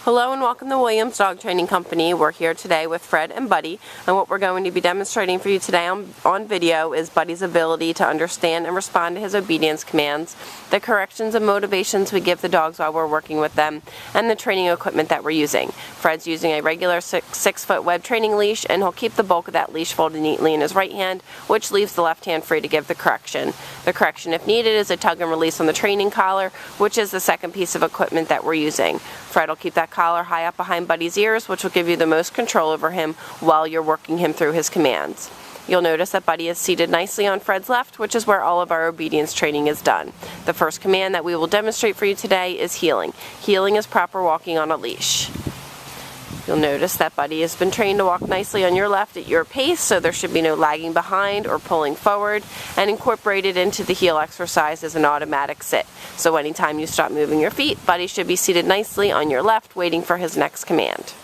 Hello and welcome to Williams Dog Training Company. We're here today with Fred and Buddy, and what we're going to be demonstrating for you today on video is Buddy's ability to understand and respond to his obedience commands, the corrections and motivations we give the dogs while we're working with them, and the training equipment that we're using. Fred's using a regular 6-foot web training leash, and he'll keep the bulk of that leash folded neatly in his right hand, which leaves the left hand free to give the correction. The correction, if needed, is a tug and release on the training collar, which is the second piece of equipment that we're using. Fred will keep that collar high up behind Buddy's ears, which will give you the most control over him while you're working him through his commands. You'll notice that Buddy is seated nicely on Fred's left, which is where all of our obedience training is done. The first command that we will demonstrate for you today is heeling. Heeling is proper walking on a leash. You'll notice that Buddy has been trained to walk nicely on your left at your pace, so there should be no lagging behind or pulling forward, and incorporated into the heel exercise is an automatic sit. So anytime you stop moving your feet, Buddy should be seated nicely on your left, waiting for his next command.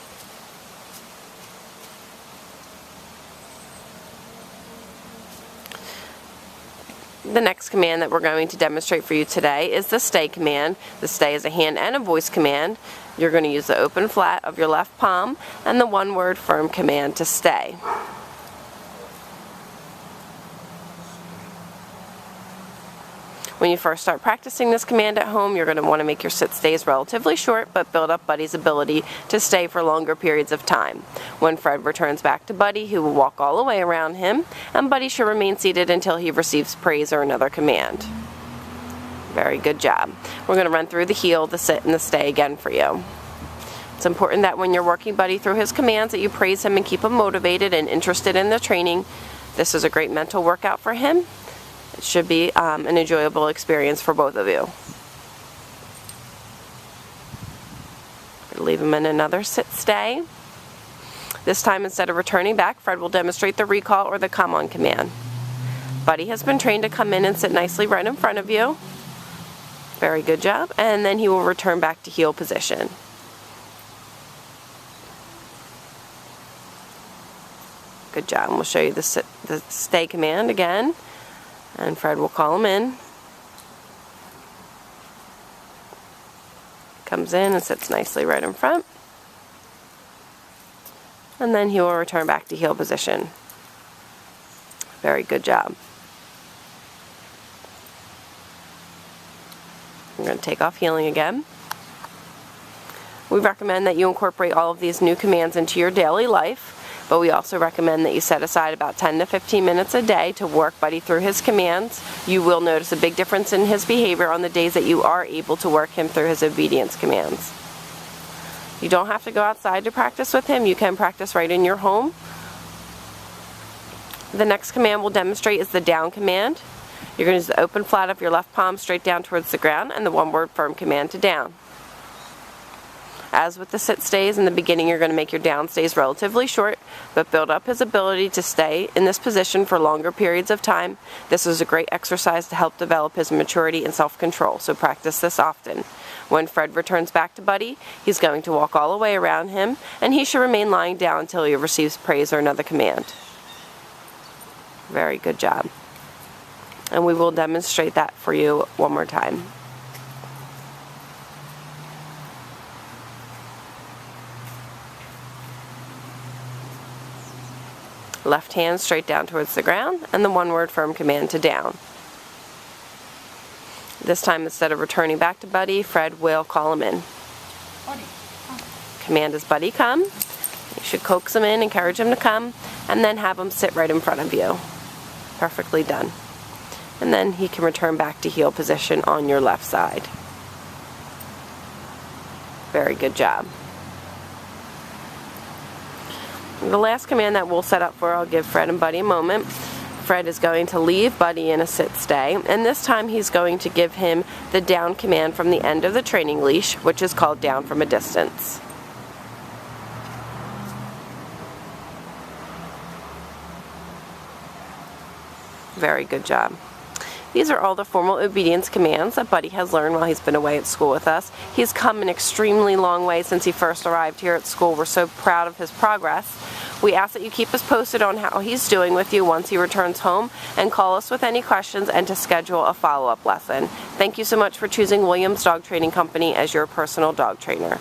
The next command that we're going to demonstrate for you today is the stay command. The stay is a hand and a voice command. You're going to use the open flat of your left palm and the one-word firm command to stay. When you first start practicing this command at home, you're going to want to make your sit stays relatively short, but build up Buddy's ability to stay for longer periods of time. When Fred returns back to Buddy, he will walk all the way around him, and Buddy should remain seated until he receives praise or another command. Very good job. We're going to run through the heel, the sit, and the stay again for you. It's important that when you're working Buddy through his commands that you praise him and keep him motivated and interested in the training. This is a great mental workout for him. It should be an enjoyable experience for both of you. Leave him in another sit stay. This time, instead of returning back, Fred will demonstrate the recall or the come on command. Buddy has been trained to come in and sit nicely right in front of you. Very good job. And then he will return back to heel position. Good job. And we'll show you the stay command again. And Fred will call him in. Comes in and sits nicely right in front. And then he will return back to heel position. Very good job. I'm going to take off heeling again. We recommend that you incorporate all of these new commands into your daily life. But we also recommend that you set aside about 10 to 15 minutes a day to work Buddy through his commands. You will notice a big difference in his behavior on the days that you are able to work him through his obedience commands. You don't have to go outside to practice with him. You can practice right in your home. The next command we'll demonstrate is the down command. You're going to use the open flat of your left palm straight down towards the ground and the one-word firm command to down. As with the sit stays, in the beginning you're going to make your down stays relatively short, but build up his ability to stay in this position for longer periods of time. This is a great exercise to help develop his maturity and self-control, so practice this often. When Fred returns back to Buddy, he's going to walk all the way around him, and he should remain lying down until he receives praise or another command. Very good job. And we will demonstrate that for you one more time. Left hand straight down towards the ground, and the one-word firm command to down. This time, instead of returning back to Buddy, Fred will call him in. Buddy, come. Command is Buddy, come. You should coax him in, encourage him to come, and then have him sit right in front of you. Perfectly done. And then he can return back to heel position on your left side. Very good job. The last command that we'll set up for, I'll give Fred and Buddy a moment. Fred is going to leave Buddy in a sit stay, and this time he's going to give him the down command from the end of the training leash, which is called down from a distance. Very good job. These are all the formal obedience commands that Buddy has learned while he's been away at school with us. He's come an extremely long way since he first arrived here at school. We're so proud of his progress. We ask that you keep us posted on how he's doing with you once he returns home, and call us with any questions and to schedule a follow-up lesson. Thank you so much for choosing Williams Dog Training Company as your personal dog trainer.